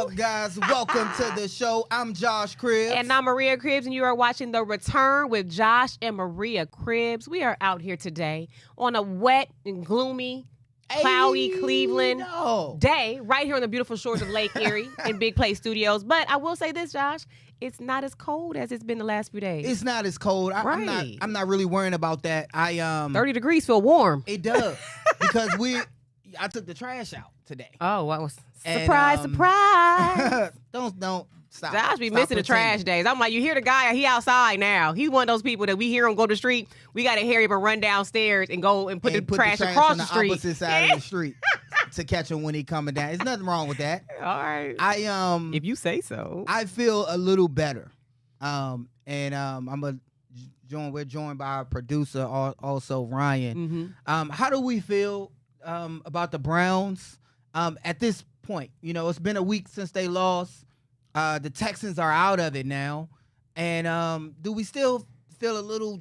up, guys? Welcome to the show. I'm Josh Cribbs. And I'm Maria Cribbs, and you are watching The Return with Josh and Maria Cribbs. We are out here today on a wet and gloomy, cloudy Cleveland day, right here on the beautiful shores of Lake Erie in Big Play Studios. But I will say this, Josh, it's not as cold as it's been the last few days. It's not as cold. I'm not really worrying about that. 30 degrees feel warm. It does because I took the trash out today. Oh, what was surprise? Don't stop. Josh be missing the trash days. I'm like, you hear the guy? He outside now. He's one of those people that we hear him go to the street. We got to hurry up and run downstairs and go and put the trash across on the street, opposite side of the street, to catch him when he coming down. There's nothing wrong with that. All right. If you say so. I feel a little better. We're joined by our producer, also Ryan. Mm-hmm. How do we feel about the Browns at this point? You know, it's been a week since they lost. The Texans are out of it now. And do we still feel a little,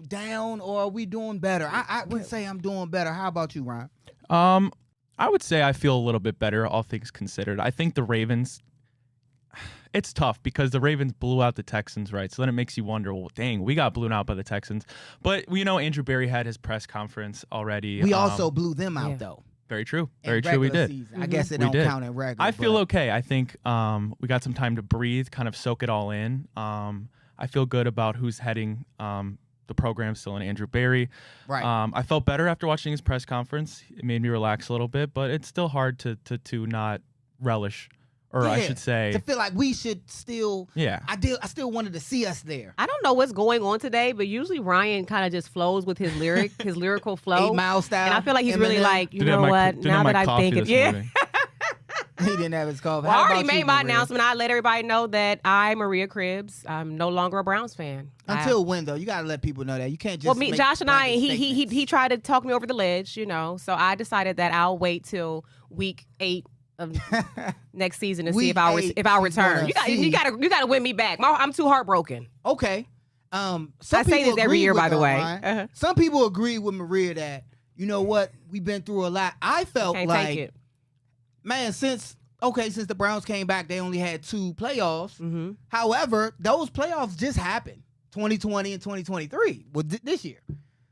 down, or are we doing better? I would say I'm doing better. How about you, Ryan? I would say I feel a little bit better, all things considered. I think the Ravens, it's tough because the Ravens blew out the Texans, right? So then it makes you wonder, well, dang, we got blown out by the Texans. But Andrew Berry had his press conference already. We also blew them out, though. Very true. Very true, we did. I guess it don't count in regular. I feel okay. I think we got some time to breathe, kind of soak it all in. I feel good about who's heading the program still in Andrew Berry. Right. I felt better after watching his press conference. It made me relax a little bit, but it's still hard to not relish, or I should say, to feel like we should still. Yeah. I still wanted to see us there. I don't know what's going on today, but usually Ryan kind of just flows with his lyrical flow. 8 Mile style. And I feel like he's really like, you know Didn't what? Now that I think it, He didn't have his coffee. Well, I already made my announcement. I let everybody know that I'm Maria Cribbs. I'm no longer a Browns fan. Until when, though? You got to let people know that. You can't just. Well, Josh and I, he tried to talk me over the ledge, So I decided that I'll wait till week 8 of next season to see if I'll return. You gotta win me back. I'm too heartbroken. Okay. I say this every year, by the way. Uh-huh. Some people agree with Maria that, you know what, we've been through a lot. I felt like, man, since the Browns came back, they only had 2 playoffs. Mm-hmm. However, those playoffs just happened, 2020 and 2023, this year.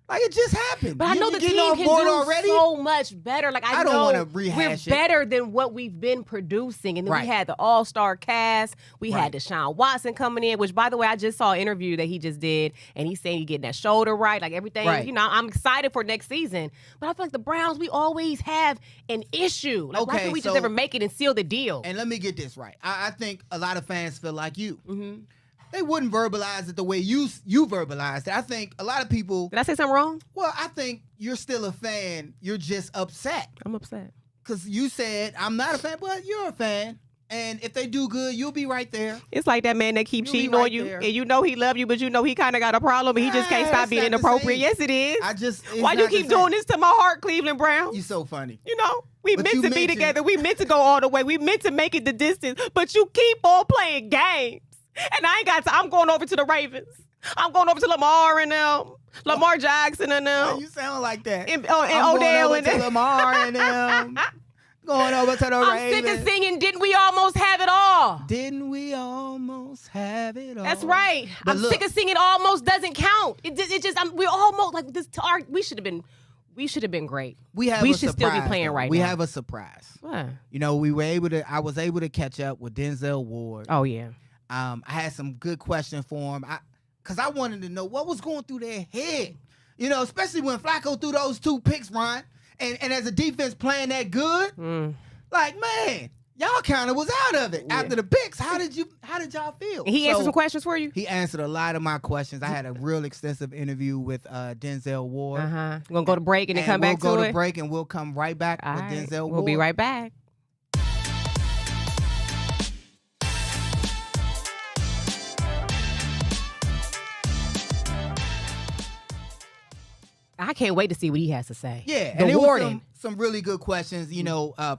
Like, it just happened. But I know the team can do already? so much better. Like, I don't know want to rehash we're better than what we've been producing. And then we had the all-star cast. We had Deshaun Watson coming in, which, by the way, I just saw an interview that he just did, and he's saying he's getting that shoulder right, like everything. Right. I'm excited for next season. But I feel like the Browns, we always have an issue. Like, why can't we just never make it and seal the deal? And let me get this right. I think a lot of fans feel like you. Mm-hmm. They wouldn't verbalize it the way you verbalized it. I think a lot of people. Did I say something wrong? Well, I think you're still a fan. You're just upset. I'm upset. Because you said, I'm not a fan, but you're a fan. And if they do good, you'll be right there. It's like that man that keeps cheating on you. There. And he love you, but he kind of got a problem and he just can't stop being inappropriate. Yes, it is. Why you keep doing this to my heart, Cleveland Browns? You're so funny. We meant to be together. We meant to go all the way. We meant to make it the distance. But you keep on playing games. And I ain't got time. I'm going over to the Ravens. I'm going over to Lamar and them. Lamar Jackson and them. Why you sound like that? And Odell and them. Lamar and them. Going over to the Ravens. I'm sick of singing, didn't we almost have it all? Didn't we almost have it all? That's right. I'm sick of singing almost doesn't count. We're almost like this. We should have been great. We should still be playing right now. We have a surprise. What? I was able to catch up with Denzel Ward. Oh, yeah. I had some good questions for him because I wanted to know what was going through their head. Especially when Flacco threw those 2 picks, Ron. And as a defense playing that good, like, man, y'all kind of was out of it after the picks. How did y'all feel? And he answered some questions for you? He answered a lot of my questions. I had a real extensive interview with Denzel Ward. We're going to go to break and then come back to it? We'll go to break and we'll come right back with Denzel Ward. We'll be right back. I can't wait to see what he has to say. Yeah, and there was some really good questions,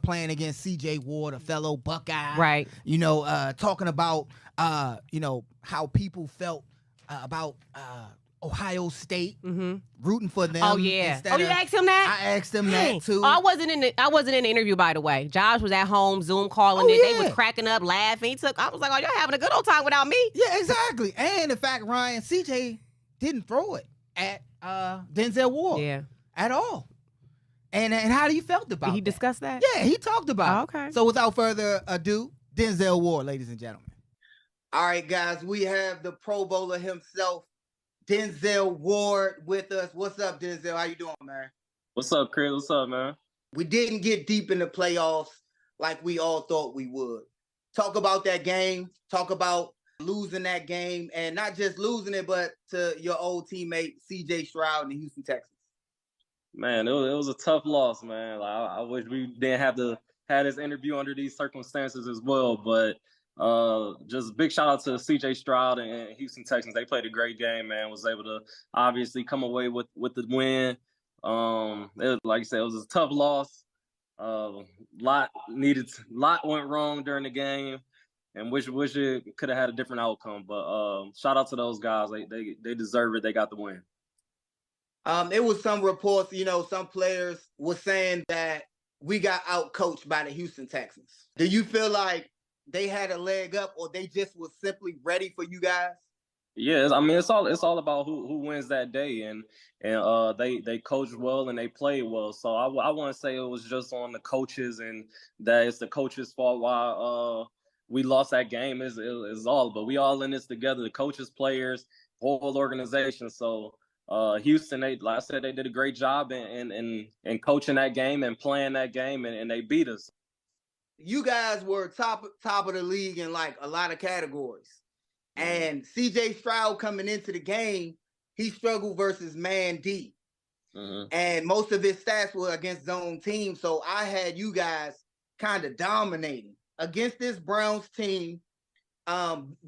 playing against C.J. Ward, a fellow Buckeye. Right. Talking about, how people felt about Ohio State, Mm-hmm. rooting for them. Oh yeah. Oh, you asked him that? I asked him Dang. that too. Oh, I wasn't in the interview, by the way. Josh was at home, Zoom calling Oh, it. They yeah. was cracking up, laughing. I was like, oh, y'all having a good old time without me. Yeah, exactly. And the fact Ryan CJ didn't throw it at Denzel Ward. Yeah. At all. And how do you felt about Did he that? discuss that? Yeah, he talked about Oh, it. okay. So without further ado, Denzel Ward, ladies and gentlemen. All right, guys, we have the Pro Bowler himself, Denzel Ward, with us. What's up, Denzel? How you doing, man? What's up, Chris? What's up, man? We didn't get deep in the playoffs like we all thought we would. Talk about that game. Talk about losing that game, and not just losing it, but to your old teammate, C.J. Stroud in the Houston Texans. Man, it was a tough loss, man. Like, I wish we didn't have to have this interview under these circumstances as well. But just big shout out to C.J. Stroud and Houston Texans. They played a great game, man. Was able to obviously come away with the win. Like I said, it was a tough loss. Lot went wrong during the game, and wish it could have had a different outcome. But shout out to those guys. They deserve it. They got the win. It was some reports, some players were saying that we got out-coached by the Houston Texans. Do you feel like they had a leg up, or they just was simply ready for you guys? Yeah, I mean, it's all about who wins that day, and they coached well and they played well. So I want to say it was just on the coaches, and that it's the coaches' fault why we lost that game. Is all, but we all in this together. The coaches, players, whole organization. So Houston, like I said, they did a great job in coaching that game and playing that game, and they beat us. You guys were top of the league in like a lot of categories. And C.J. Stroud coming into the game, he struggled versus man D. Mm-hmm. And most of his stats were against zone teams. So I had you guys kind of dominating against this Browns team,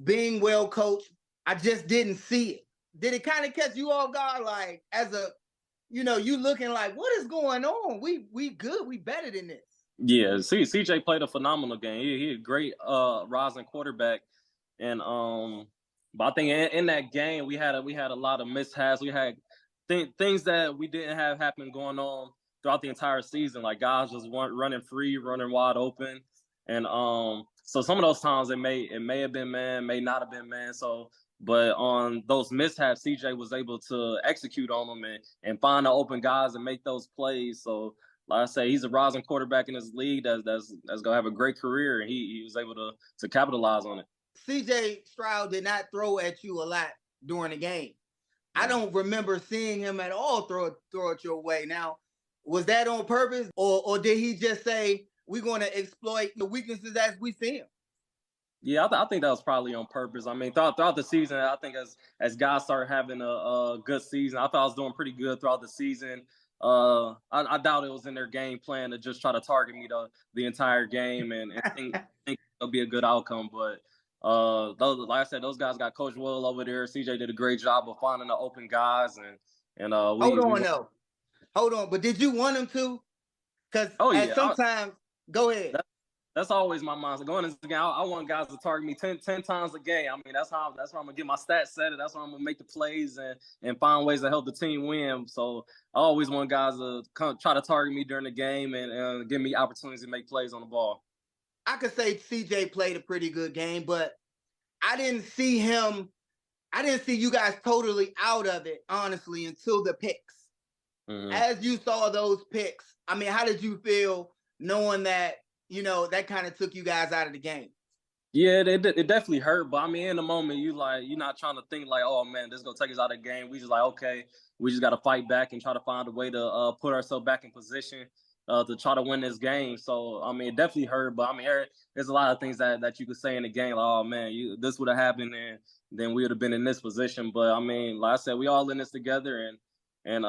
being well coached. I just didn't see it. Did it kind of catch you off guard? Like, as a, you looking like, what is going on? We good. We better than this. Yeah, CJ played a phenomenal game. He a great rising quarterback. And but I think in that game we had a lot of mishaps. We had things that we didn't have happen going on throughout the entire season. Like guys just weren't running free, running wide open, and so some of those times it may have been man, may not have been man. So, but on those mishaps, CJ was able to execute on them and find the open guys and make those plays. So, like I say, he's a rising quarterback in this league that's gonna have a great career, and he was able to capitalize on it. C.J. Stroud did not throw at you a lot during the game. I don't remember seeing him at all throw it your way. Now, was that on purpose, or did he just say, we're going to exploit the weaknesses as we see them? Yeah, I think that was probably on purpose. I mean, throughout the season, I think as guys start having a good season, I thought I was doing pretty good throughout the season. I doubt it was in their game plan to just try to target me the entire game and think it'll be a good outcome, but like I said, those guys got coached well over there. CJ did a great job of finding the open guys, and hold on. But did you want him to? Because sometimes, go ahead. That's always my mindset. Going into the game, I want guys to target me 10 times a game. I mean, that's how I'm gonna get my stats set. That's how I'm gonna make the plays and find ways to help the team win. So I always want guys to try to target me during the game and give me opportunities to make plays on the ball. I could say CJ played a pretty good game, but I didn't see you guys totally out of it, honestly, until the picks. Mm-hmm. As you saw those picks, I mean, how did you feel knowing that, that kind of took you guys out of the game? Yeah, it definitely hurt, but I mean, in the moment, you're not trying to think like, oh man, this is gonna take us out of the game. We just like, okay, we just got to fight back and try to find a way to put ourselves back in position to try to win this game. So, I mean, it definitely hurt, but I mean, there's a lot of things that you could say in the game, like, oh man, this would have happened and then we would have been in this position. But I mean, like I said, we all in this together and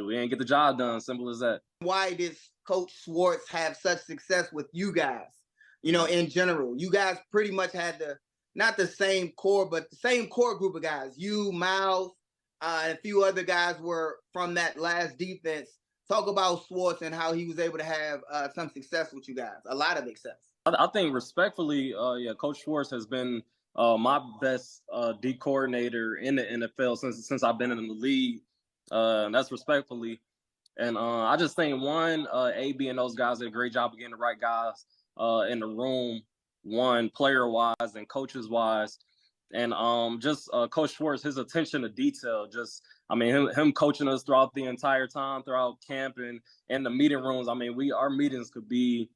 we ain't get the job done. Simple as that. Why did Coach Schwartz have such success with you guys? In general, you guys pretty much had not the same core, but the same core group of guys. You, Miles, and a few other guys were from that last defense. Talk about Schwartz and how he was able to have some success with you guys, a lot of success. I think respectfully, Coach Schwartz has been my best D coordinator in the NFL since I've been in the league. That's respectfully. And I just think AB and those guys did a great job of getting the right guys in the room, player wise and coaches wise. And just Coach Schwartz, his attention to detail, him coaching us throughout the entire time, throughout camp and in the meeting rooms. I mean, our meetings could be,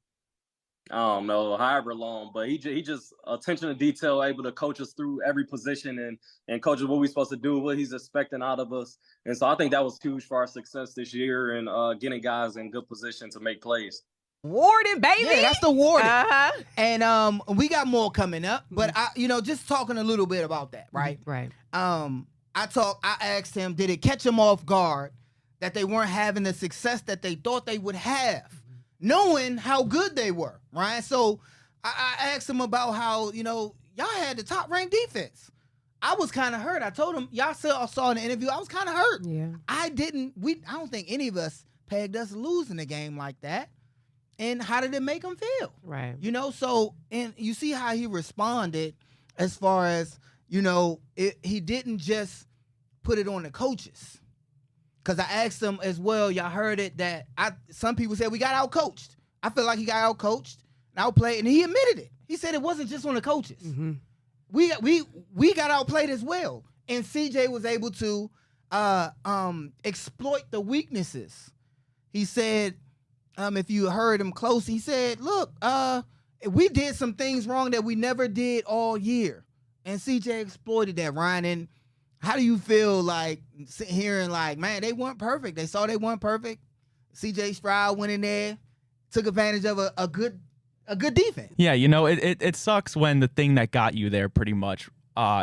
I don't know, however long, but he just attention to detail, able to coach us through every position and coach us what we're supposed to do, what he's expecting out of us. And so I think that was huge for our success this year and getting guys in good position to make plays. Warden, baby. Yeah, that's the Warden. Uh-huh. And we got more coming up, but just talking a little bit about that, right? Right. I asked him, did it catch him off guard that they weren't having the success that they thought they would have, knowing how good they were, right? So I asked him about how, y'all had the top ranked defense. I was kind of hurt. I told him, y'all saw in the interview, I was kind of hurt. Yeah. I don't think any of us pegged us losing a game like that. And how did it make him feel? Right. So, and you see how he responded as far as, he didn't just put it on the coaches. Because I asked him as well, y'all heard it, that some people said we got out-coached. I feel like he got out-coached and outplayed, and he admitted it. He said it wasn't just on the coaches. Mm-hmm. We got outplayed as well. And CJ was able to exploit the weaknesses. He said, if you heard him close, he said, look, we did some things wrong that we never did all year. And CJ exploited that, Ryan. And how do you feel like hearing like, man, they weren't perfect. They saw they weren't perfect. CJ Stroud went in there, took advantage of a good defense. Yeah, it sucks when the thing that got you there pretty much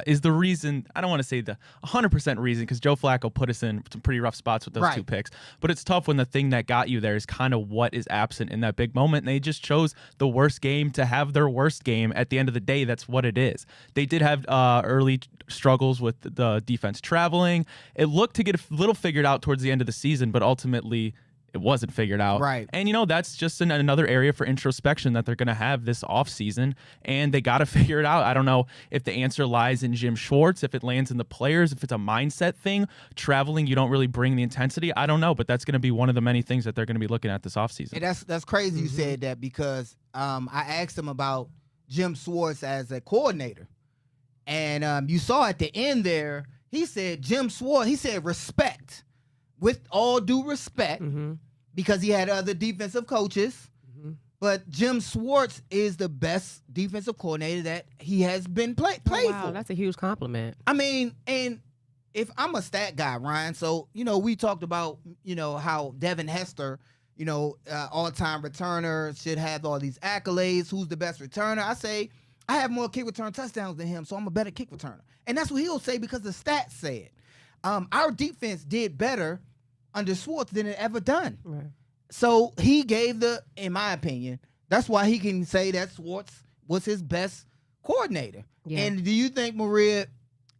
is the reason. I don't want to say the 100% reason, because Joe Flacco put us in some pretty rough spots with those two picks. But it's tough when the thing that got you there is kind of what is absent in that big moment. And they just chose the worst game to have their worst game. At the end of the day, that's what it is. They did have early struggles with the defense traveling. It looked to get a little figured out towards the end of the season, but ultimately it wasn't figured out. Right. And, that's just another area for introspection that they're going to have this offseason, and they got to figure it out. I don't know if the answer lies in Jim Schwartz, if it lands in the players, if it's a mindset thing. Traveling, you don't really bring the intensity. I don't know, but that's going to be one of the many things that they're going to be looking at this offseason. And that's crazy you said that, because I asked him about Jim Schwartz as a coordinator. And you saw at the end there, he said Jim Schwartz, he said respect. With all due respect, because he had other defensive coaches, but Jim Schwartz is the best defensive coordinator that he has been played for. That's a huge compliment. I mean, and if I'm a stat guy, Ryan, so, we talked about, how Devin Hester, all-time returner, should have all these accolades. Who's the best returner? I say, I have more kick return touchdowns than him, so I'm a better kick returner. And that's what he'll say because the stats say it. Our defense did better under Schwartz than it ever done. Right. So he gave in my opinion, that's why he can say that Schwartz was his best coordinator. Yeah. And do you think, Maria,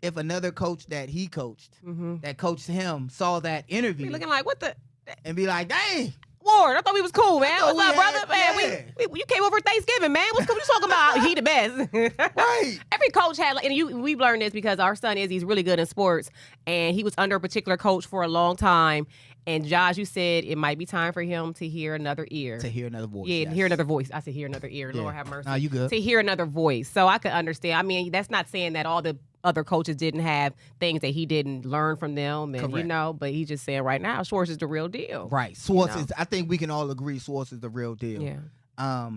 if another coach that he coached, that coached him, saw that interview, be looking like, what the? And be like, dang, Ward, I thought we was cool, man. What's up, brother? Yeah. Man, you came over Thanksgiving, man. What's you talking about? He the best. Right. Every coach had, and we've learned this because our son he's really good in sports, and he was under a particular coach for a long time. And Josh, you said it might be time for him to hear another ear. To hear another voice. Yeah, yes. hear another voice. I said hear another ear. Yeah. Lord have mercy. No, you good. To hear another voice. So I could understand. I mean, that's not saying that all the other coaches didn't have things that he didn't learn from them, and Correct. but he's just saying right now, Schwartz is the real deal. Right. Schwartz is. I think we can all agree Schwartz is the real deal. Yeah.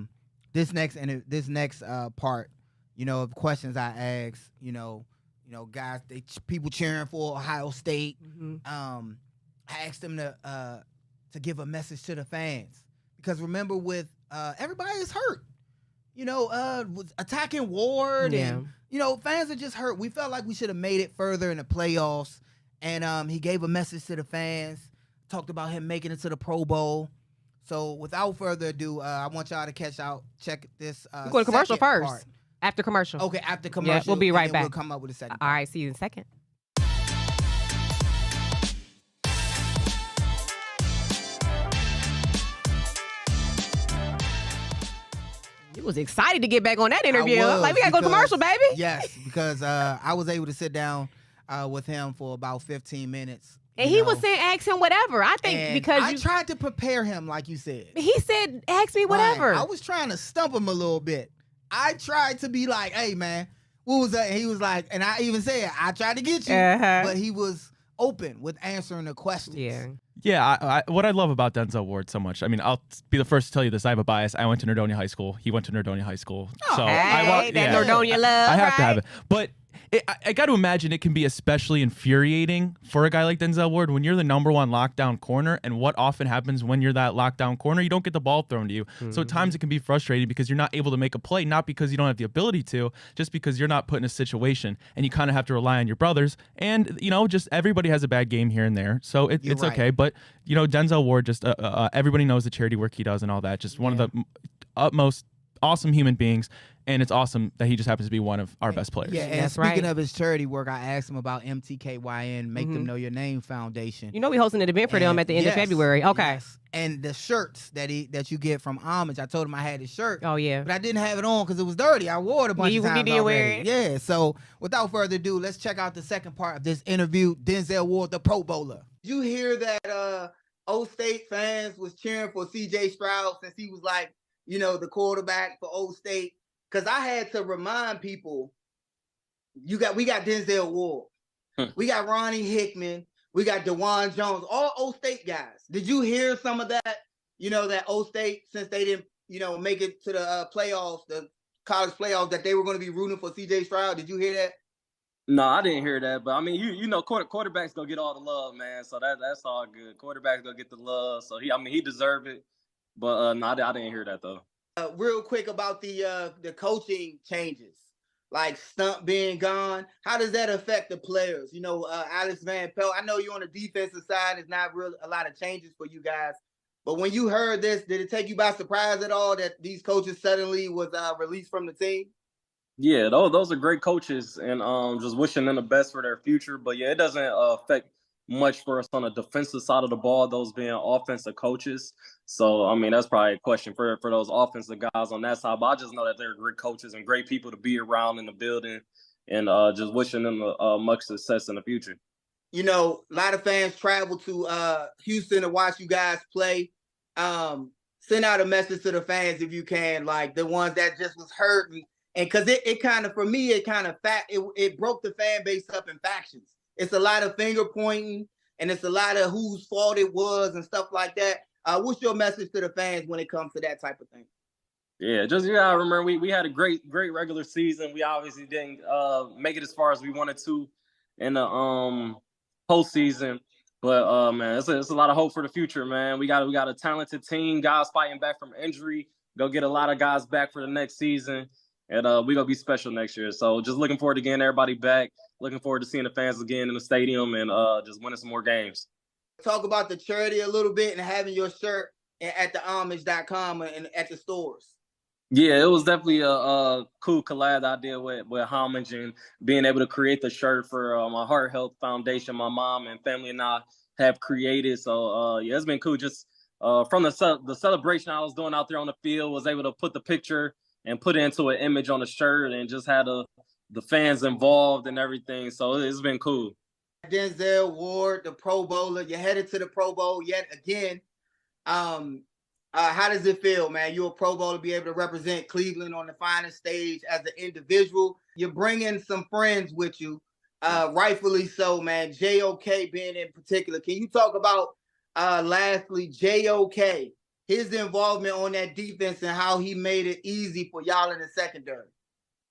This next part, of questions I asked, guys, people cheering for Ohio State. I asked them to give a message to the fans, because remember, with everybody is hurt. Was attacking Ward, and fans are just hurt. We felt like we should have made it further in the playoffs, and he gave a message to the fans. Talked about him making it to the Pro Bowl. So without further ado, I want y'all to check this. We're going to commercial first. Part. After commercial. Okay, after commercial. Yeah, we'll be right back. We'll come up with a second. All right, see you in a second. was excited to get back on that interview. was, Like, we got to go to commercial, baby. Yes, because I was able to sit down with him for about 15 minutes. And he was saying, ask him whatever. I think And because I tried to prepare him, like you said. he said, ask me whatever. Right. I was trying to stump him a little bit. I tried to be like, hey, man, what was that? And he was like, and I even said, I tried to get you. But he was open with answering the questions. Yeah. Yeah, what I love about Denzel Ward so much, I mean, I'll be the first to tell you this. I have a bias. I went to Nerdonia High School. He went to Nerdonia High School. So Hey, that Nerdonia love, I have to right? have it. But I got to imagine it can be especially infuriating for a guy like Denzel Ward when you're the number one lockdown corner. And what often happens when you're that lockdown corner, you don't get the ball thrown to you. So at times it can be frustrating because you're not able to make a play, not because you don't have the ability to, just because you're not put in a situation. And you kind of have to rely on your brothers. And, you know, just everybody has a bad game here and there. So it's right. okay. But, you know, Denzel Ward, just everybody knows the charity work he does and all that. Just one of the utmost awesome human beings. And it's awesome that he just happens to be one of our best players. Yeah, and That's speaking right. of his charity work, I asked him about MTKYN, Make Them Know Your Name Foundation. You know we hosting an event for them at the end of February. Okay. Yes. And the shirts that you get from Homage, I told him I had his shirt. Oh, yeah. But I didn't have it on because it was dirty. I wore it a bunch you of times didn't wear already. it? Yeah, so without further ado, let's check out the second part of this interview. Denzel Ward, the Pro Bowler. Did you hear that Old State fans was cheering for C.J. Stroud since he was like, you know, the quarterback for Old State? Because I had to remind people, we got Denzel Ward. We got Ronnie Hickman. We got DeJuan Jones, all Old State guys. Did you hear some of that? You know, that Old State, since they didn't, you know, make it to the playoffs, the college playoffs, that they were going to be rooting for C.J. Stroud. Did you hear that? No, I didn't hear that. But I mean, you know, quarterbacks gonna get all the love, man. So that's all good. Quarterbacks gonna get the love. So he deserved it. But no, I didn't hear that though. Real quick about the coaching changes, like Stump being gone. How does that affect the players? You know, Alex Van Pelt, I know you're on the defensive side. It's not really a lot of changes for you guys. But when you heard this, did it take you by surprise at all that these coaches suddenly was released from the team? Yeah, those are great coaches, and just wishing them the best for their future. But yeah, it doesn't affect much for us on the defensive side of the ball, those being offensive coaches. So, I mean, that's probably a question for those offensive guys on that side. But I just know that they're great coaches and great people to be around in the building, and just wishing them much success in the future. You know, a lot of fans travel to Houston to watch you guys play. Send out a message to the fans if you can, like the ones that just was hurting. And because it kind of, for me, it broke the fan base up in factions. It's a lot of finger pointing, and it's a lot of whose fault it was and stuff like that. What's your message to the fans when it comes to that type of thing? Yeah, just you gotta remember we had a great regular season. We obviously didn't make it as far as we wanted to in the postseason, but man, it's a lot of hope for the future, man. We got a talented team, guys fighting back from injury. Go get a lot of guys back for the next season. And we're going to be special next year. So just looking forward to getting everybody back. Looking forward to seeing the fans again in the stadium and just winning some more games. Talk about the charity a little bit and having your shirt at the homage.com and at the stores. Yeah, it was definitely a cool collab I did with Homage, and being able to create the shirt for my Heart Health Foundation, my mom and family and I have created. So, yeah, it's been cool. Just from the celebration I was doing out there on the field, was able to put the picture and put it into an image on the shirt and just had the fans involved and everything. So it's been cool. Denzel Ward, the Pro Bowler, you're headed to the Pro Bowl yet again. How does it feel, man? You're a Pro Bowler, be able to represent Cleveland on the finest stage as an individual. You're bringing some friends with you, rightfully so, man. JOK being in particular. Can you talk about, lastly, JOK? His involvement on that defense and how he made it easy for y'all in the secondary.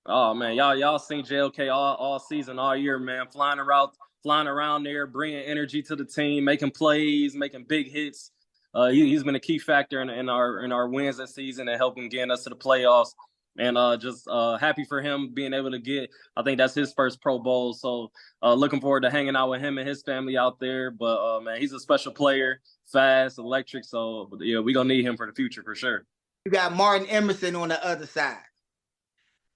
Oh man, y'all seen JOK all season, all year, man. Flying around there, bringing energy to the team, making plays, making big hits. He's been a key factor in our wins this season and helping getting us to the playoffs. And just happy for him being able to get, I think that's his first Pro Bowl. So looking forward to hanging out with him and his family out there. But man, he's a special player, fast, electric. So yeah, we're going to need him for the future for sure. You got Martin Emerson on the other side.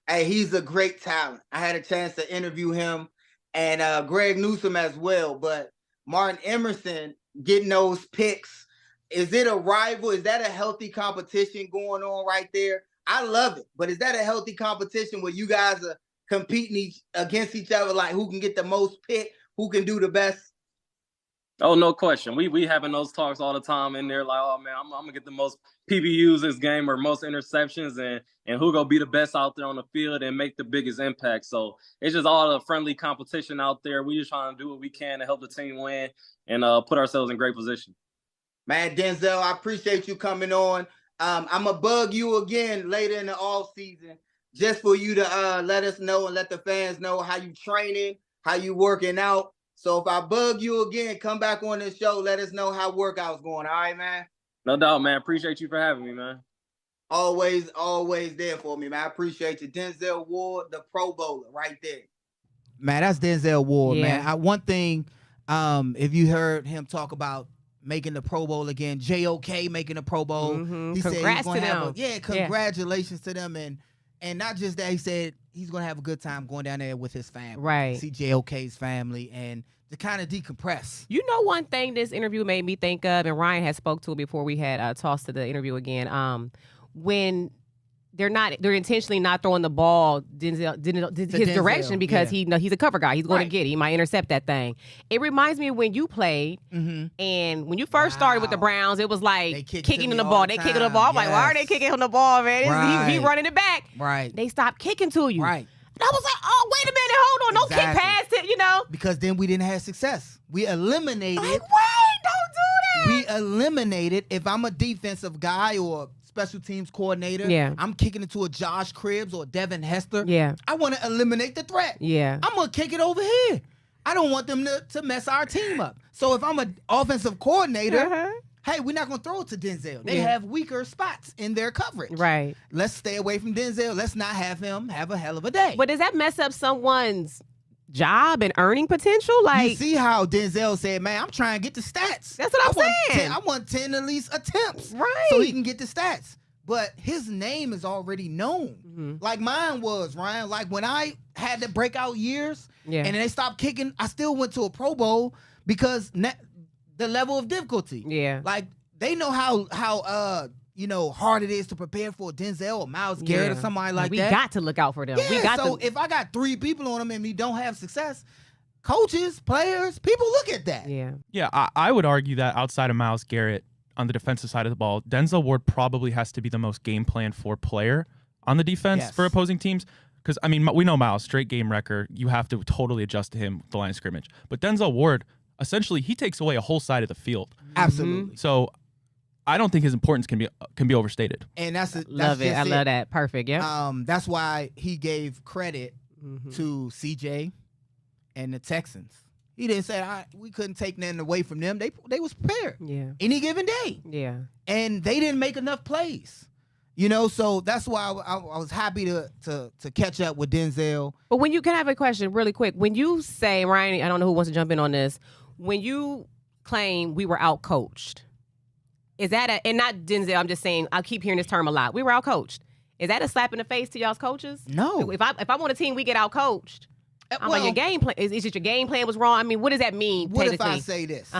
Hey, he's a great talent. I had a chance to interview him and Greg Newsome as well. But Martin Emerson getting those picks, is it a rival? Is that a healthy competition going on right there? I love it. But is that a healthy competition where you guys are competing against each other, like who can get the most pick, who can do the best? Oh, no question. We having those talks all the time in there, like, oh man, I'm gonna get the most PBUs this game or most interceptions, and who gonna be the best out there on the field and make the biggest impact. So it's just all a friendly competition out there. We just trying to do what we can to help the team win and put ourselves in great position. Man, Denzel, I appreciate you coming on. I'm gonna bug you again later in the off season just for you to let us know and let the fans know how you training, how you working out. So if I bug you again, come back on this show. Let us know how workout's going. All right, man? No doubt, man. Appreciate you for having me, man. Always there for me, man. I appreciate you. Denzel Ward, the Pro Bowler, right there. Man, that's Denzel Ward, man. One thing, if you heard him talk about making the Pro Bowl again, JOK making the Pro Bowl. He said he's gonna have congratulations to them. And not just that, he said he's going to have a good time going down there with his family. Right. See JOK's family and to kind of decompress. You know, one thing this interview made me think of, and Ryan had spoke to it before we had tossed to the interview again, when they're intentionally not throwing the ball his direction because he's a cover guy. He's going to get it. He might intercept that thing. It reminds me of when you played, and when you first started with the Browns, it was like kicking in the ball. They kicking the ball. I'm like, why are they kicking on the ball, man? He running it back. Right. They stopped kicking to you. Right. And I was like, oh, wait a minute, hold on. Don't kick past it, you know? Because then we didn't have success. We eliminated. Like, wait, don't do that. We eliminated, if I'm a defensive guy or special teams coordinator, I'm kicking it to a Josh Cribbs or Devin Hester. Yeah. I want to eliminate the threat. Yeah. I'm going to kick it over here. I don't want them to mess our team up. So if I'm an offensive coordinator, hey, we're not going to throw it to Denzel. They have weaker spots in their coverage. Right. Let's stay away from Denzel. Let's not have him have a hell of a day. But does that mess up someone's job and earning potential? Like, you see how Denzel said, man, I'm trying to get the stats. That's what I'm saying. I want 10 at least attempts. Right. So he can get the stats. But his name is already known. Like mine was, Ryan. Like when I had the breakout years and then they stopped kicking, I still went to a Pro Bowl because the level of difficulty. Yeah. Like they know how hard it is to prepare for Denzel or Myles Garrett or somebody like that. We got to look out for them. Yeah, if I got 3 people on them and we don't have success, coaches, players, people look at that. Yeah. Yeah, I would argue that outside of Myles Garrett on the defensive side of the ball, Denzel Ward probably has to be the most game plan for player on the defense for opposing teams. Because, I mean, we know Myles, straight game record. You have to totally adjust to him, the line of scrimmage. But Denzel Ward, essentially, he takes away a whole side of the field. Absolutely. So I don't think his importance can be overstated. And that's love it. I love that. Perfect. Yeah. That's why he gave credit to CJ and the Texans. He didn't say we couldn't take nothing away from them. They was prepared. Yeah. Any given day. Yeah. And they didn't make enough plays. So that's why I was happy to catch up with Denzel. But when you can have a question really quick, when you say, Ryan, I don't know who wants to jump in on this, when you claim we were out-coached, is that and not Denzel, I'm just saying, I keep hearing this term a lot. We were out-coached. Is that a slap in the face to y'all's coaches? No. If I'm on a team, we get out-coached. I'm like, your game plan, is it your game plan was wrong? I mean, what does that mean? What if I say this?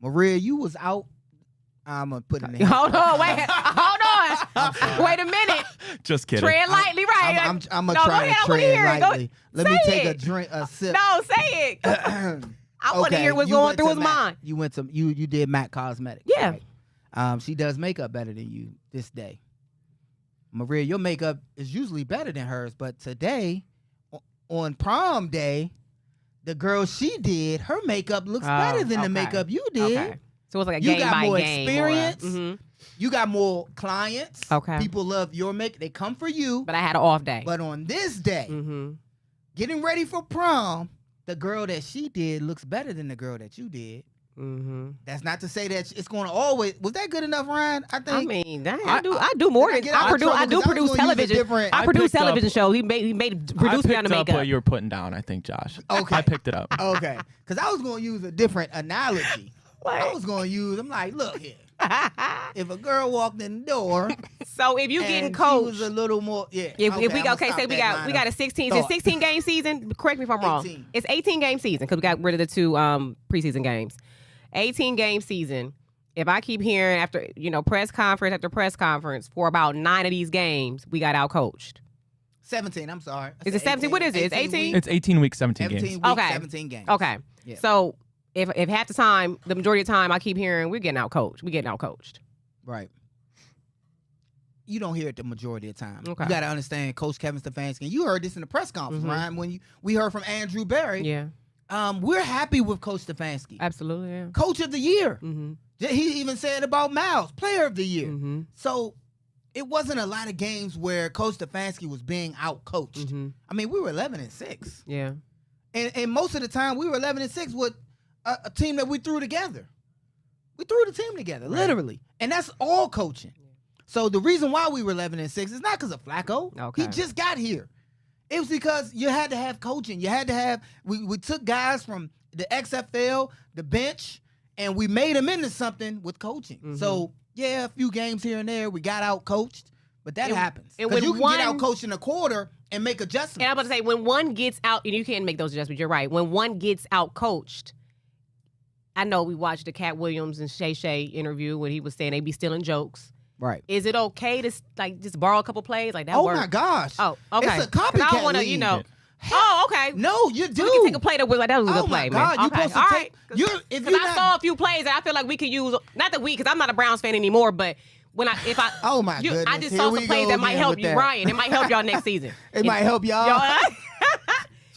Maria, you was out. I'm going to put it in. Hold on. Wait a minute. Just kidding. Tread lightly, right? I'm going to try to tread lightly. Let me take a sip. No, say it. I want to hear what's going through his mind. You went to you did MAC Cosmetics. Yeah. Right? She does makeup better than you this day. Maria, your makeup is usually better than hers, but today, on prom day, the girl she did, her makeup looks better than the makeup you did. Okay. So it's like a game by game. You got more experience. You got more clients. Okay. People love your makeup. They come for you. But I had an off day. But on this day, getting ready for prom, the girl that she did looks better than the girl that you did. That's not to say that it's going to always. Was that good enough, Ryan? I think. I mean, I do more than I do produce television. I produce television shows. He produced me on the makeup. I picked up what you were putting down, I think, Josh. Okay, I picked it up. Okay, because I was going to use a different analogy. I was going to use. I'm like, look here. If a girl walked in the door, so if you getting coached, was a little more, If we say we got a 16 game season. Correct me if I'm wrong. 18. It's 18 game season because we got rid of the 2 preseason games. 18 game season. if I keep hearing after, press conference after press conference for about 9 of these games, we got outcoached. 17, I'm sorry. Is it 17? What is it? It's 18? It's 18 weeks, 17 17 games. weeks, Okay. 17 games. Okay. Yeah. So if half the time, the majority of the time, I keep hearing we're getting outcoached. We're getting outcoached. Right. You don't hear it the majority of the time. Okay. You got to understand Coach Kevin Stefanski. You heard this in the press conference, Mhm. Ryan, when we heard from Andrew Berry. Yeah. We're happy with Coach Stefanski. Absolutely. Yeah. Coach of the year. Mm-hmm. He even said about Miles, player of the year. Mm-hmm. So it wasn't a lot of games where Coach Stefanski was being outcoached. Mm-hmm. I mean, we were 11-6. Yeah. And most of the time, we were 11-6 with a team that we threw together. We threw the team together, literally. And that's all coaching. So the reason why we were 11-6 is not because of Flacco. Okay. He just got here. It was because you had to have coaching. You had to have, we took guys from the XFL, the bench, and we made them into something with coaching. Mhm. So, yeah, a few games here and there, we got out coached, but that happens. and Because when you can get one- out coached in a quarter and make adjustments. And I'm about to say, when one gets out, and you can't make those adjustments, you're right. When one gets out coached, I know we watched the Cat Williams and Shay Shay interview when he was saying they be stealing jokes. Right. Is it okay to just borrow a couple plays like that? Oh, work? my gosh. Oh, okay. It's a 'Cause I copycat don't want to, league. Oh, okay. No, you do. So we can take a play that was like that was a Oh good my play, God, man. you Okay, supposed to all take- right. you're- if Because you're I not- saw a few plays that I feel like we could use. Not that because I'm not a Browns fan anymore, but if I Oh, my I goodness. just Here saw we some plays go that might again help with you, that. Ryan. It might help y'all next season. It might help y'all.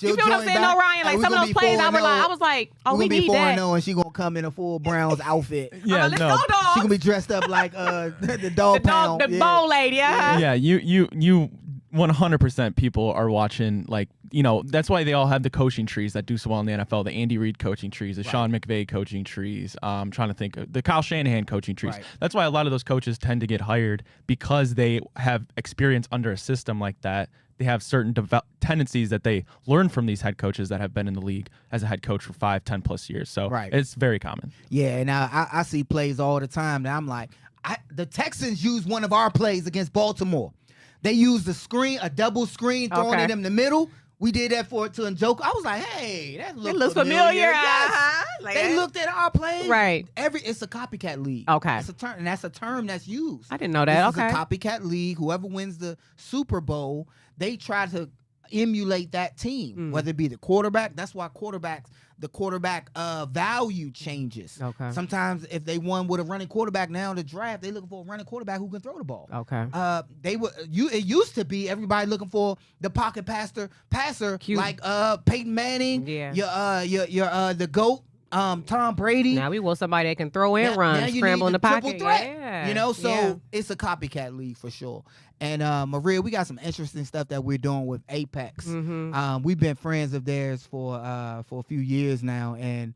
You feel what I'm saying, though, Ryan? Like some of those plays, I was like, oh, we need that. 4-0 and she gonna come in a full Browns outfit. Yeah, Let's no. go, She dog. gonna be dressed up like the The dog dog, pound. the bowl lady. Yeah. Yeah, you 100% people are watching, like, that's why they all have the coaching trees that do so well in the NFL. The Andy Reid coaching trees, the Sean McVay coaching trees. I'm trying to think of the Kyle Shanahan coaching trees. Right. That's why a lot of those coaches tend to get hired because they have experience under a system like that. They have certain tendencies that they learn from these head coaches that have been in the league as a head coach for 5-10 plus years. So Right. it's very common. Yeah, and I see plays all the time that I'm like, the Texans use one of our plays against Baltimore. They used a double screen, throwing Okay. it in the middle. We did that to Njoku. I was like, hey, that It looks familiar. Yes. Uh-huh. Like They that. looked at our plays. Right. It's a copycat league. Okay. It's a term, and that's a term that's used. I didn't know that. This Okay. is a copycat league. Whoever wins the Super Bowl, they try to emulate that team, whether it be the quarterback. That's why the quarterback value changes. Okay. Sometimes if they won with a running quarterback now in the draft, they looking for a running quarterback who can throw the ball. Okay. It used to be everybody looking for the pocket passer Cute. like Peyton Manning, Yeah. your the GOAT, Tom Brady. Now we want somebody that can throw and Now run, you scramble in need the triple pocket. threat. Yeah. So Yeah. it's a copycat league for sure. And Maria, we got some interesting stuff that we're doing with Apex. Mhm. We've been friends of theirs for a few years now, and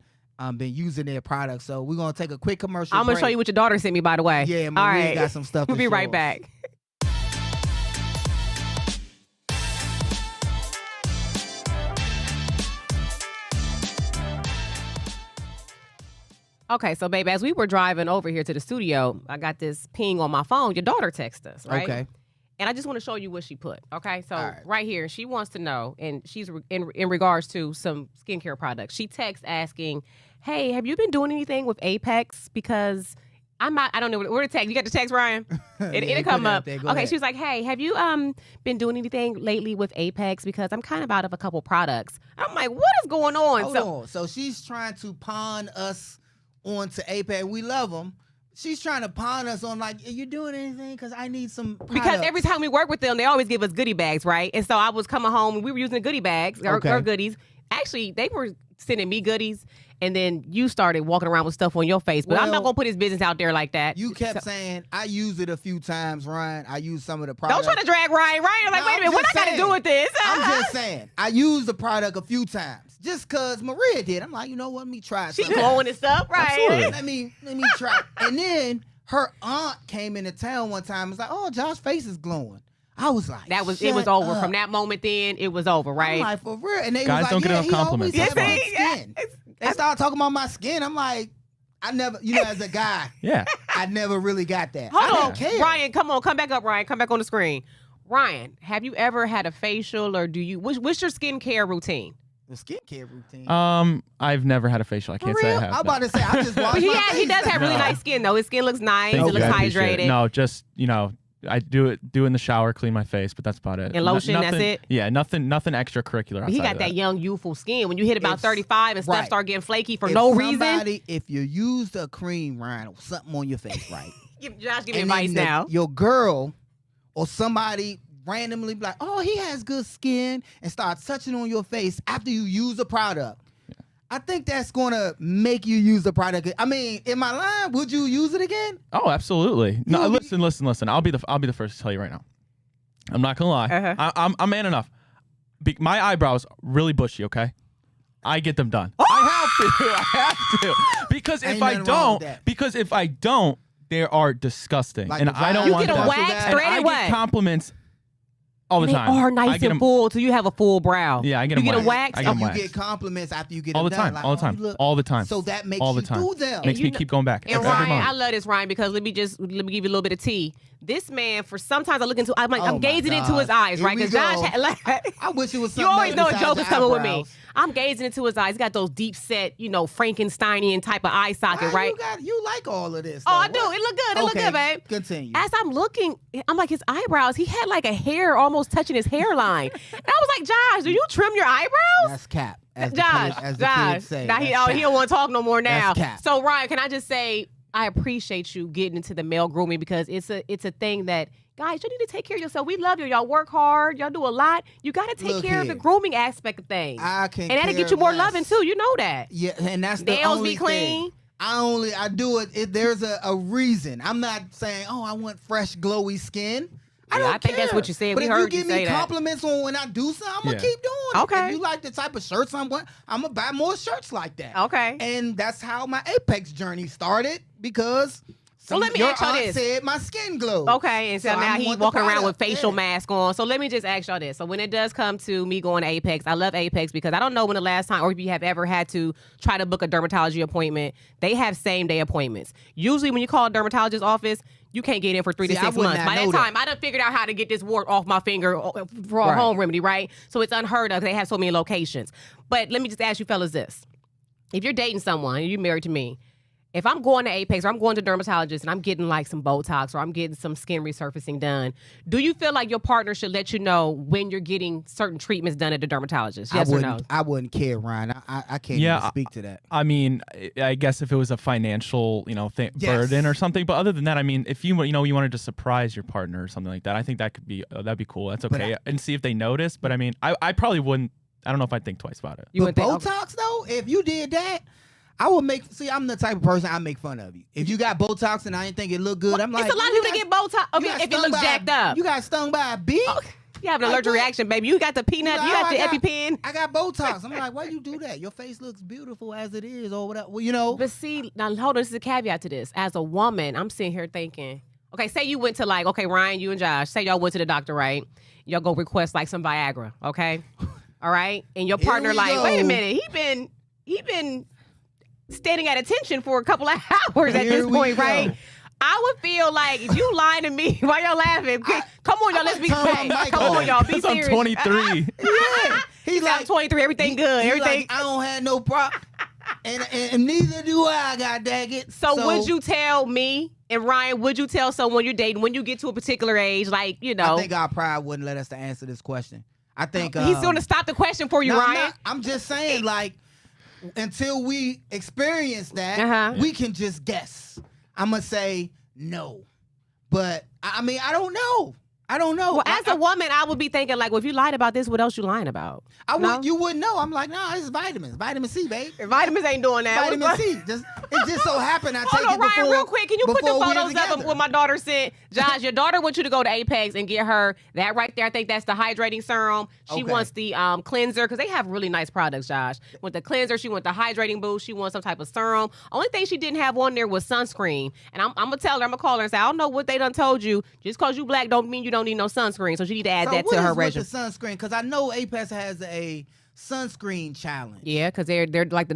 been using their products. So we're gonna take a quick commercial. I'm gonna show break. you what your daughter sent me, by the way. Yeah, All Maria right. got some stuff. We'll to be show right us. back. Okay, so babe, as we were driving over here to the studio, I got this ping on my phone. Your daughter texted us, right? Okay. And I just want to show you what she put. Okay, so All right. right here, she wants to know, and she's in regards to some skincare products. She texts asking, "Hey, have you been doing anything with Apex? Because I'm not. I don't know where to text. You got the text, Ryan? Yeah, It'll put come it out up. there. Go Okay, ahead. she was like, "Hey, have you been doing anything lately with Apex? Because I'm kind of out of a couple products." I'm like, "What is going on?" Hold So on. So she's trying to pawn us onto Apex. We love them. She's trying to pawn us on like, are you doing anything? Because I need some products. because every time we work with them, they always give us goodie bags, right? And so I was coming home and we were using the goodie bags, or Okay. goodies. Actually, they were sending me goodies, and then you started walking around with stuff on your face. But I'm not Well, gonna put his business out there like that. You kept So- saying, I used it a few times, Ryan. I used some of the Don't products. try to drag Ryan, right? I'm like, No, wait a I'm minute, what I just got to do saying. with this? I'm just saying, I used the product a few times just because Maria did. I'm like, you know what? Let me try She something. glowing and stuff, right? Absolutely. Let me try. And then her aunt came into town one time and was like, oh, Josh's face is glowing. I was like, It was shut over. up. From that moment then, it was over, right? I'm like, for real. And they Guys was like, don't get yeah, enough he compliments. always That's has fine. good skin. They started talking about my skin. I'm like, I never, as a guy, Yeah. I never really got that. I Hold on, didn't care. Ryan, come on, come back up, Ryan. Come back on the screen. Ryan, have you ever had a facial, or do you? What's your skincare routine? The skincare routine. I've never had a facial. I can't For say I real? have. I'm about to say I just washed But my he face. does have really No. nice skin though. His skin looks nice. Thank It you, looks I appreciate hydrated. it. No, just I do in the shower, clean my face, but that's about it. And lotion, that's nothing, it? Yeah, nothing extracurricular. But he outside got of that young, youthful skin. When you hit about If- 35 and stuff right. start getting flaky for If no reason, somebody, if you used a cream, Ryan, or something on your face, right? Josh, give me and advice then now. your girl or somebody randomly be like, oh, he has good skin, and start touching on your face after you use the product. I think that's gonna make you use the product. I mean, in my line, would you use it again? Oh, absolutely. No, You- listen. I'll be the first to tell you right now. I'm not gonna lie. Uh-huh. I'm man enough. My eyebrows really bushy. Okay, I get them done. I have to. Because Ain't if I nothing wrong with don't, that. they are disgusting, Like and the I don't dry- want You get that. a wax, And And I threaded get wax. compliments all the They time. are I nice get and 'em full, so you have a full brow. Yeah, I get You them get a waxed. wax? I get 'em You waxed. get compliments after you get all them the done. time, Like, all the oh, time, you look- all the time. So that makes all the you time. do them. Makes you me know- keep going back And every Ryan, month. I love this, Ryan, because let me give you a little bit of tea. This man, for sometimes I look into, I'm Oh my gazing into his God. eyes, Here right? we Because Josh, go. I wish it was something you always else know a besides joke your is coming with me. eyebrows. I'm gazing into his eyes. He got those deep set, Frankensteinian type of eye socket, Why right? you like all of this? Oh, though? I do. What? It look good. It look Okay, good, babe. Continue. As I'm looking, I'm like, his eyebrows, he had like a hair almost touching his hairline. And I was like, Josh, do you trim your eyebrows? That's cap. As the Josh, kids, as the kids say. Now he That's cap. don't want to talk no more now. That's cap. So Ryan, can I just say I appreciate you getting into the male grooming because it's a thing that guys, you need to take care of yourself. We love you. Y'all work hard. Y'all do a lot. You got to take Look care of the here. grooming aspect of things. I can, And that'll care get you more less. loving too. You know that. Yeah, and that's the Nails only be clean. thing. I do it. There's a reason. I'm not saying, oh, I want fresh, glowy skin. I Yeah, don't I think that's care. what you said. But We if heard you you give say me that. compliments on when I do something, I'm gonna Yeah. keep doing it. Okay. If you like the type of shirts I'm wearing, I'm gonna buy more shirts like that. Okay. And that's how my Apex journey started because let me your ask y'all aunt this. said my skin glowed. Okay, and so So I now he's want the walking around with product, facial yeah. mask on. So let me just ask y'all this. So when it does come to me going to Apex, I love Apex because I don't know when the last time, or if you have ever had to try to book a dermatology appointment, they have same day appointments. Usually when you call a dermatologist's office, you can't get in for 3 to See, I 6 would months. not By that know that. time, I done figured out how to get this wart off my finger for a Right. home remedy, right? So it's unheard of. They have so many locations. But let me just ask you fellas this. If you're dating someone and you're married to me, if I'm going to Apex or I'm going to dermatologist and I'm getting like some Botox or I'm getting some skin resurfacing done, do you feel like your partner should let you know when you're getting certain treatments done at the dermatologist? Yes or no? I wouldn't care, Ryan. I can't Yeah, even speak to that. I mean, I guess if it was a financial, Yes. burden or something. But other than that, I mean, if you wanted to surprise your partner or something like that, I think that could be that'd be cool. That's But okay, and see if they notice. But I mean, I probably wouldn't. I don't know if I'd think twice about it. You But would think, Botox though, if you did that, I would make. See, I'm the type of person I make fun of you. If you got Botox and I didn't think it looked good, I'm like, it's a lot of you people that got- get Botox. I you mean, got if it stung looks by jacked a- up. You got stung by a bee. You have an Like allergic what? reaction, baby. You got the peanut. Like, You oh, got the I got- EpiPen. I got Botox. I'm like, why you do that? Your face looks beautiful as it is, or whatever. Well, you know. But see, now hold on. This is a caveat to this. As a woman, I'm sitting here thinking, okay, say you went to okay, Ryan, you and Josh, say y'all went to the doctor, right? Y'all go request like some Viagra, okay? All right? And your Here partner we like, wait a go. minute, he been standing at attention for a couple of hours at Here this we point, go. right? I would feel like if you lying to me, why y'all laughing? Come on, y'all, I let's be might turn my hey, mic come on, on. y'all, be Because I'm serious. 23. Yeah. He's I'm like 23, everything good, he everything. Like, I don't have no problem, and neither do I. God dang it. So would you tell me and Ryan? Would you tell someone you're dating when you get to a particular age, like I think our pride wouldn't let us to answer this question. I think he's going to stop the question for you, no, Ryan? I'm just saying, like, until we experience that, Uh-huh. we can just guess. I'm gonna say no, but I mean, I don't know. I don't know. Well, as a woman, I would be thinking like, well, if you lied about this, what else you lying about? I No? would. You wouldn't know. I'm like, nah, it's vitamins, vitamin C, babe. Vitamins ain't doing that. Vitamin What's- C. It just so happened I take Hold on, it Ryan, before. real quick. Can you put the before we photos up of together. what my daughter sent? Josh, your daughter wants you to go to Apex and get her that right there. I think that's the hydrating serum. She Okay. wants the cleanser because they have really nice products, Josh. With the cleanser, she wants the hydrating boost. She wants some type of serum. Only thing she didn't have on there was sunscreen. And I'm going to tell her, I'm going to call her and say, I don't know what they done told you. Just because you black don't mean you don't need no sunscreen. So she need to add So that what to her is with regimen. the sunscreen? Because I know Apex has a sunscreen challenge. Yeah, because they're like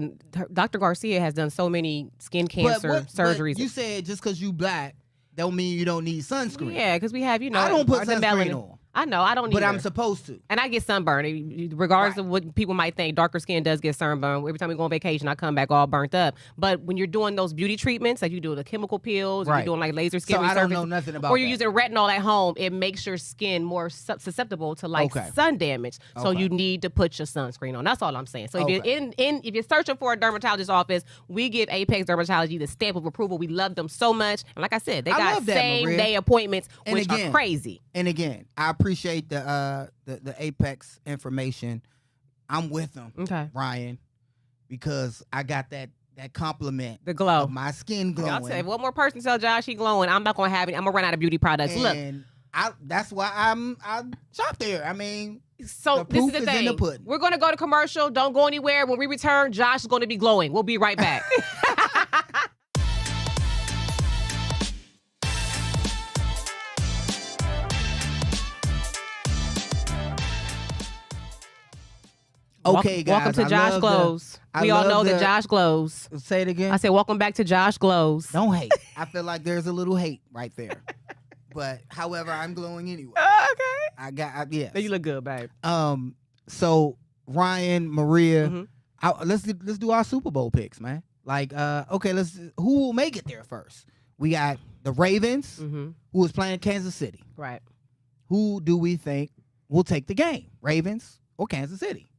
Dr. Garcia has done so many skin cancer But surgeries. you said just because you black, don't mean you don't need sunscreen. Yeah, because we have, I don't put the sunscreen melanin. on. I know. I don't but either. I'm supposed to. And I get sunburned. Regardless of what people might think, darker skin does get sunburned. Every time we go on vacation, I come back all burnt up. But when you're doing those beauty treatments, like you do the chemical peels, or Right. you're doing like laser skin So I resurfacing, don't know nothing about or you're that. using retinol at home, it makes your skin more susceptible to like Okay. sun damage. So Okay. you need to put your sunscreen on. That's all I'm saying. So if Okay. you're if you're searching for a dermatologist office, we give Apex Dermatology the stamp of approval. We love them so much. And like I said, they I got love that, same Maria. day appointments, And which again, are crazy. And again, I appreciate the Apex information. I'm with them, Okay. Ryan, because I got that compliment The glow. of my skin glowing. I'll say, if one more person tell Josh he glowing, I'm not gonna have it. I'm gonna run out of beauty products. Look, and that's why I shop there. I mean, so the this is proof the is in thing. the pudding. We're gonna go to commercial. Don't go anywhere. When we return, Josh is gonna be glowing. We'll be right back. Okay, guys. Welcome to I Josh love Glows. I We all love know the- that Josh glows. Say it again. I said, welcome back to Josh Glows. Don't hate. I feel like there's a little hate right there. But however, I'm glowing anyway. Okay. Yes. You look good, babe. So Ryan, Maria, Mhm. let's do our Super Bowl picks, man. Like, okay, who will make it there first? We got the Ravens, Mm-hmm. who is playing Kansas City. Right. Who do we think will take the game? Ravens or Kansas City?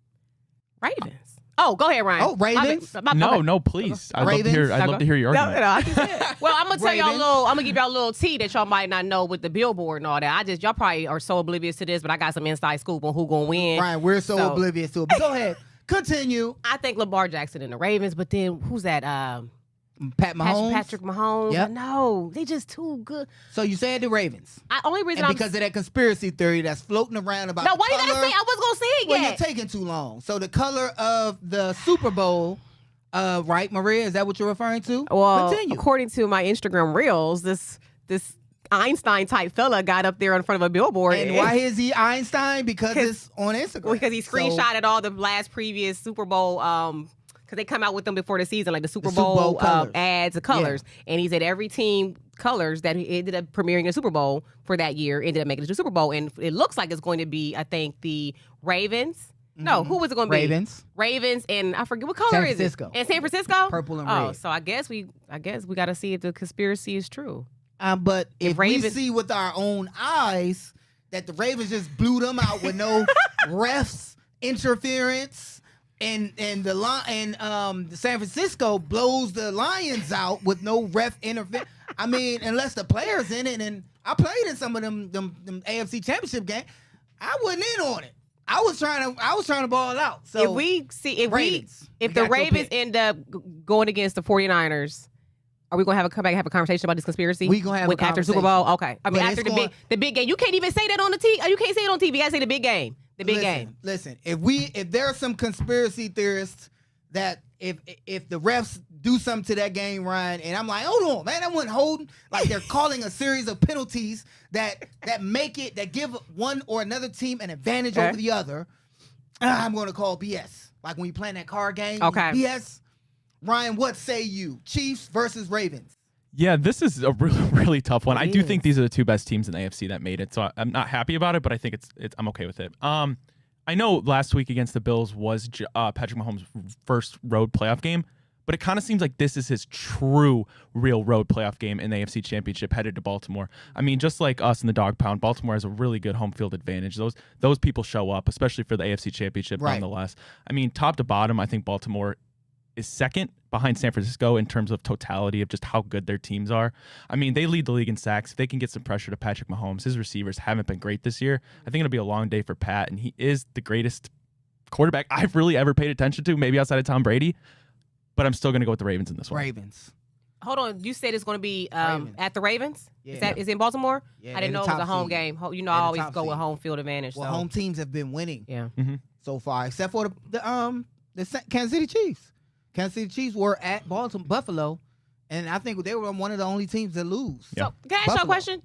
Ravens. Oh, go ahead, Ryan. Oh, Ravens? No, please. I'd love to hear. I'd love to hear your No, argument. no, I can say it. Well, I'm gonna tell y'all a Ravens. little. I'm gonna give y'all a little tea that y'all might not know with the billboard and all that. Y'all probably are so oblivious to this, but I got some inside scoop on who gonna win. Ryan, we're so oblivious to it. But go ahead. Continue. I think Lamar Jackson and the Ravens, but then who's that? Pat Mahomes. Patrick Mahomes. Yep. No, they just too good. So you said the Ravens. Only reason And I'm because of that conspiracy theory that's floating around about no. the Why you color, gotta say I was gonna say it Well, yet? you're taking too long. So the color of the Super Bowl, right, Maria? Is that what you're referring to? Well, Continue. according to my Instagram reels, this Einstein type fella got up there in front of a billboard. And why is he Einstein? Because it's on Instagram. Because he screenshotted all the last previous Super Bowl because they come out with them before the season, like the Super Super Bowl Bowl colors. ads, the colors. And he said every team colors that he ended up premiering the Super Bowl for that year ended up making it to the Super Bowl. And it looks like it's going to be, I think, the Ravens. No, who was it going to be? Ravens. Ravens, and I forget what color San is Francisco. it? And San Francisco? Purple and Oh, red. so I guess we got to see if the conspiracy is true. But if we Ravens- see with our own eyes that the Ravens just blew them out with no refs interference, and the San Francisco blows the Lions out with no ref interference. I mean, unless the players in it, and I played in some of them AFC Championship games, I wasn't in on it. I was trying to ball out. So If Ravens. if We the got your Ravens pick. end up going against the 49ers, are we gonna come back and have a conversation about this conspiracy? We gonna have a after Super Bowl. Okay, I mean But after it's the big game. You can't even say that on the TV. You can't say it on TV. You gotta say the big game. The big game. Listen, if there are some conspiracy theorists that if the refs do something to that game, Ryan, and I'm like, hold on, man, I wasn't holding. Like they're calling a series of penalties that give one or another team an advantage Okay. over the other. I'm going to call BS. Like when you playing that card game. Okay. BS. Ryan, what say you? Chiefs versus Ravens. Yeah, this is a really, really tough one. It I do is. think these are the two best teams in the AFC that made it, so I'm not happy about it, but I think I'm okay with it. I know last week against the Bills was Patrick Mahomes' first road playoff game, but it kind of seems like this is his true, real road playoff game in the AFC Championship headed to Baltimore. I mean, just like us in the dog pound, Baltimore has a really good home field advantage. Those people show up, especially for the AFC Championship, Right. nonetheless. I mean, top to bottom, I think Baltimore is second behind San Francisco in terms of totality of just how good their teams are. I mean, they lead the league in sacks. If they can get some pressure to Patrick Mahomes, his receivers haven't been great this year. I think it'll be a long day for Pat, and he is the greatest quarterback I've really ever paid attention to, maybe outside of Tom Brady. But I'm still going to go with the Ravens in this one. Ravens. Hold on, you said it's going to be Ravens. at the Ravens. Yeah. Is it in Baltimore? Yeah, I didn't they're know the it was a top home seed. game. You know, They're I the always top go with seed. home field advantage. Well, so. home teams have been winning Yeah. so far, except for the Kansas City Chiefs. Kansas City Chiefs were at Buffalo, and I think they were one of the only teams that lose. Yeah. So can I ask you a Buffalo. question?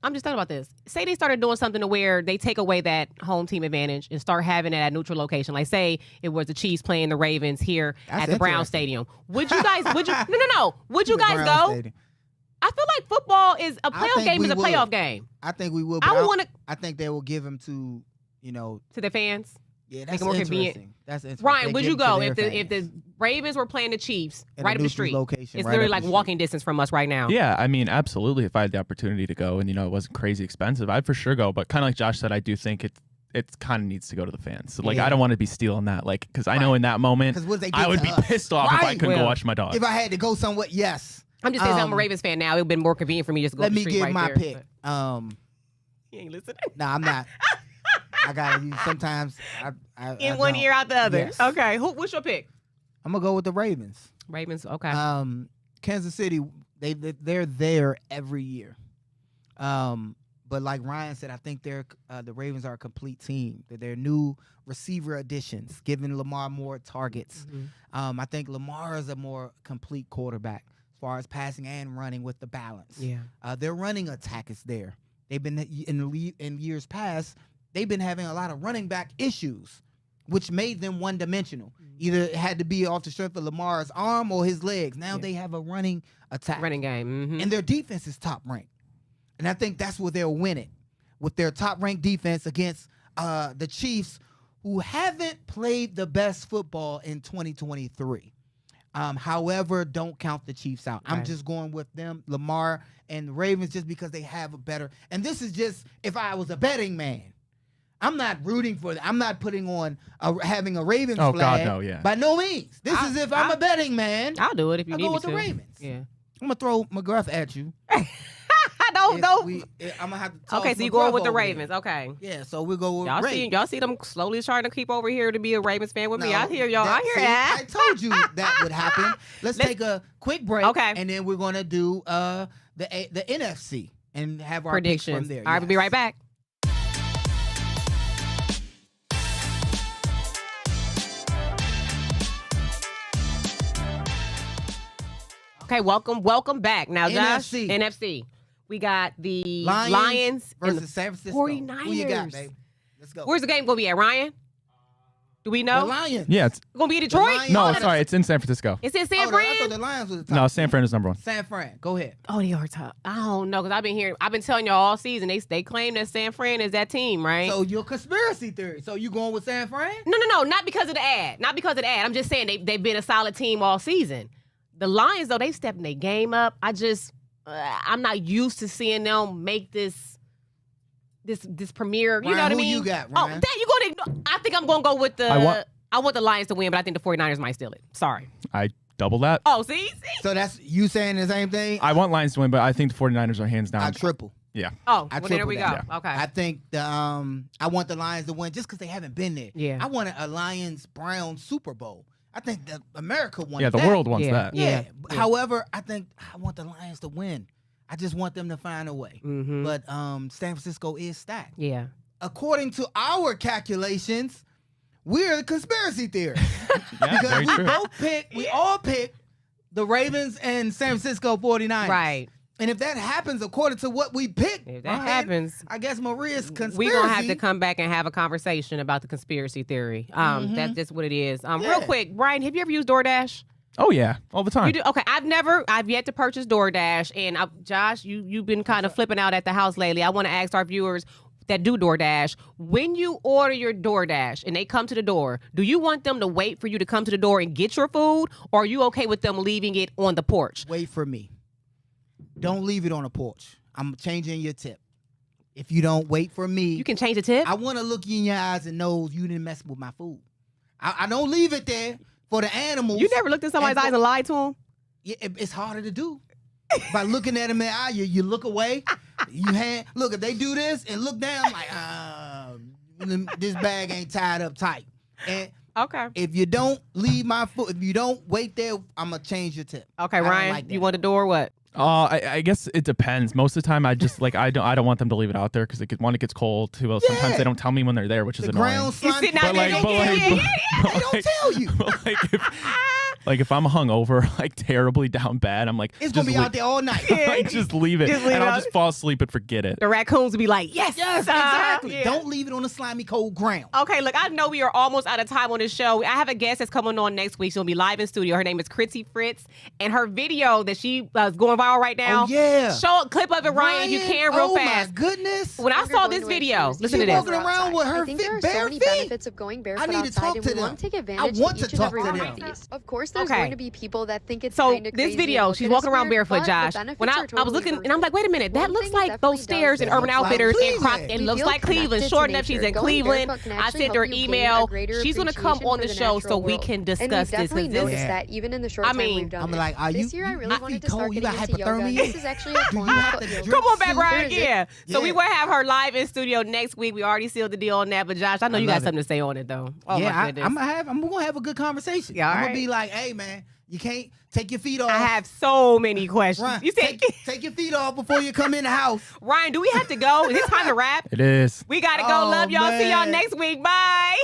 I'm just thinking about this. Say they started doing something to where they take away that home team advantage and start having it at a neutral location. Like say it was the Chiefs playing the Ravens here That's at the Brown interesting. Stadium. Would you guys? Would you? No. Would you The guys Browns go? Stadium. I feel like football is a playoff think game we is a would. playoff game. I think we will. I But want to I think they will give him to, to the fans. Yeah, Make that's it more interesting. convenient. That's interesting. Ryan, They would give you it to go their if the fans Ravens were playing the Chiefs in a right up the neutral street? location, It's right literally up like the walking distance from us right now. Yeah, I mean, absolutely. If I had the opportunity to go and, it wasn't crazy expensive, I'd for sure go. But kind of like Josh said, I do think it kind of needs to go to the fans. So, Yeah. I don't want to be stealing that. Because I know in that moment, Because what they did I would to be us. pissed off if I Right. couldn't go Well, watch my dog. If I had to go somewhere, yes. I'm just saying, I'm a Um, Ravens fan now. It would have been more convenient for me just to go Let up the me street give right my there, pick. but You ain't listening. No, I'm not. I gotta use sometimes. In one ear, out the other. Yes. Okay. What's your pick? I'm gonna go with the Ravens. Ravens. Okay. Kansas City, they're there every year. But like Ryan said, I think the Ravens are a complete team. They're new receiver additions, giving Lamar more targets. Mhm. I think Lamar is a more complete quarterback as far as passing and running with the balance. Yeah. Their running attack is there. They've been in years past. They've been having a lot of running back issues, which made them one-dimensional. Either it had to be off the strength of Lamar's arm or his legs. Now Yeah. they have a running attack. Running game. Mhm. And their defense is top ranked. And I think that's where they'll win it, with their top ranked defense against the Chiefs, who haven't played the best football in 2023. However, don't count the Chiefs out. I'm Right. just going with them, Lamar and the Ravens, just because they have a better. And this is just if I was a betting man. I'm not rooting for that. I'm not putting on having a Ravens Oh, flag. God, no, yeah. By no means. This is if I'm a betting man. I'll do it if you I'll need go me with to. the Ravens. Yeah. I'm gonna throw McGruff at you. don't. I'm gonna have to. Toss Okay, so you going McGruff with the over there. Ravens? Okay. Yeah, so we'll go with Ravens. Y'all see them slowly trying to creep over here to be a Ravens fan with me. I hear y'all. I hear see, that. I told you that would happen. Let's take a quick break. Okay. And then we're gonna do the NFC and have our picks Predictions. from there. All right, we'll be Yes. right back. Okay, welcome back. Now, Josh, NFC. NFC. We got the Lions Lions and versus the San Francisco. 49ers. Who you got, babe? Let's go. Where's the game going to be at, Ryan? Do we know? the Lions? Yeah, it's Going to be in Detroit? Lions. no, Oh, that's- sorry, it's in San Francisco. It's in San I Fran? thought the Lions was the top. No, San Fran is number one. San Fran. Go ahead. Oh, they are tough. I don't know, because I've been telling y'all all season, they claim that San Fran is that team, right? So your conspiracy theory. So you going with San Fran? No, not because of the ad. Not because of the ad. I'm just saying they've been a solid team all season. The Lions, though, they stepping their game up. I'm not used to seeing them make this premiere. You Ryan, know what I who mean? you got, Oh, Ryan? damn, you going to? I think I'm going to go with the. I want the Lions to win, but I think the 49ers might steal it. Sorry. I double that. Oh, see? So that's you saying the same thing? I want Lions to win, but I think the 49ers are hands down. I triple. Yeah. Oh, I well, there we go. triple Okay. I think I want the Lions to win just because they haven't been there. Yeah. I want a Lions-Browns Super Bowl. I think that America wants Yeah, the that. world wants Yeah. that. Yeah. Yeah. However, I think I want the Lions to win. I just want them to find a way. Mm-hmm. But San Francisco is stacked. Yeah. According to our calculations, we're the conspiracy theory. Yeah, very true. We all pick the Ravens and San Francisco 49ers. Right. And if that happens according to what we picked, If that Ryan, happens, I guess Maria's conspiracy. we're going to have to come back and have a conversation about the conspiracy theory. That's just what it is. Real Yeah. quick, Brian, have you ever used DoorDash? Oh yeah, all the time. You do? Okay, I've yet to purchase DoorDash. And Josh, you've been kind of flipping out at the house lately. I want to ask our viewers that do DoorDash, when you order your DoorDash and they come to the door, do you want them to wait for you to come to the door and get your food? Or are you okay with them leaving it on the porch? Wait for me. Don't leave it on the porch. I'm changing your tip. If you don't wait for me, You can change the tip? I want to look you in your eyes and know you didn't mess with my food. I don't leave it there for the animals. You never looked in somebody's And eyes and lied to them? Yeah, it's harder to do. By looking at them in the eye, you look away. Look, if they do this and look down, like, this bag ain't tied up tight. And Okay. if you don't leave my food, if you don't wait there, I'm gonna change your tip. Okay, I don't Ryan, like that. you want the door or what? I guess it depends. Most of the time, I just I don't want them to leave it out there because one, it gets cold. Two, sometimes Yeah. they don't tell me when they're there, which is The annoying. ground slime. sitting out But there, like, but yeah, like, yeah, They don't tell you. but Like if I'm hungover, like terribly down bad, I'm like, It's gonna be out there all night. Like, just leave it, Just leave and it I'll out. just fall asleep and forget it. The raccoons will be like, yes, Yes, exactly. yeah. Don't leave it on the slimy cold ground. Okay, look, I know we are almost out of time on this show. I have a guest that's coming on next week. She'll be live in studio. Her name is Chrissy Fritz, and her video that she is going viral right now. Oh yeah. Show a clip of it, Ryan, if you can, real oh fast. my goodness. When I If you're saw going this to wear video, shoes, listen She to this. walking around with her I think there are bare so many feet. benefits of going barefoot I need to outside, talk and to we them. want to take I advantage want of to each and talk every to one them. of these. Of course, there's Okay. going to be people that think it's So kind of this crazy video, and she's look at us walking around weird, barefoot, but Josh. the benefits When I are was totally looking, worth and I'm it. like, wait a minute, that One looks thing like it those definitely stairs in does Urban is look like Outfitters in Croc. Cleveland. It We looks feel like Cleveland. connected Sure to enough, she's nature. in Going Cleveland. barefoot can I actually sent her help you gain email. a greater She's gonna come appreciation on for the the show so natural we world. can And discuss we've this. definitely 'Cause this- noticed Yeah. that even in the short I time mean, we've done I'm it. like, are This you- year I you really feet wanted to cold? start You getting got into yoga. hypothermia? This is actually a Do form you of have to yoga. drink Come on back, soup? Ryan. There is Yeah. So we Yeah. will have her live in studio next week. We already sealed the deal on that. But Josh, I know I you got love it. something to say on it though. Oh yeah, my goodness. I'm gonna have a good conversation. Yeah, all I'm right. gonna be like, hey man, you can't take your feet off. I have so many questions. Ryan, You said, take your feet off before you come in the house. Ryan, do we have to go? Is it time to wrap? It is. We gotta go. Oh, Love y'all. See y'all man. next week. Bye.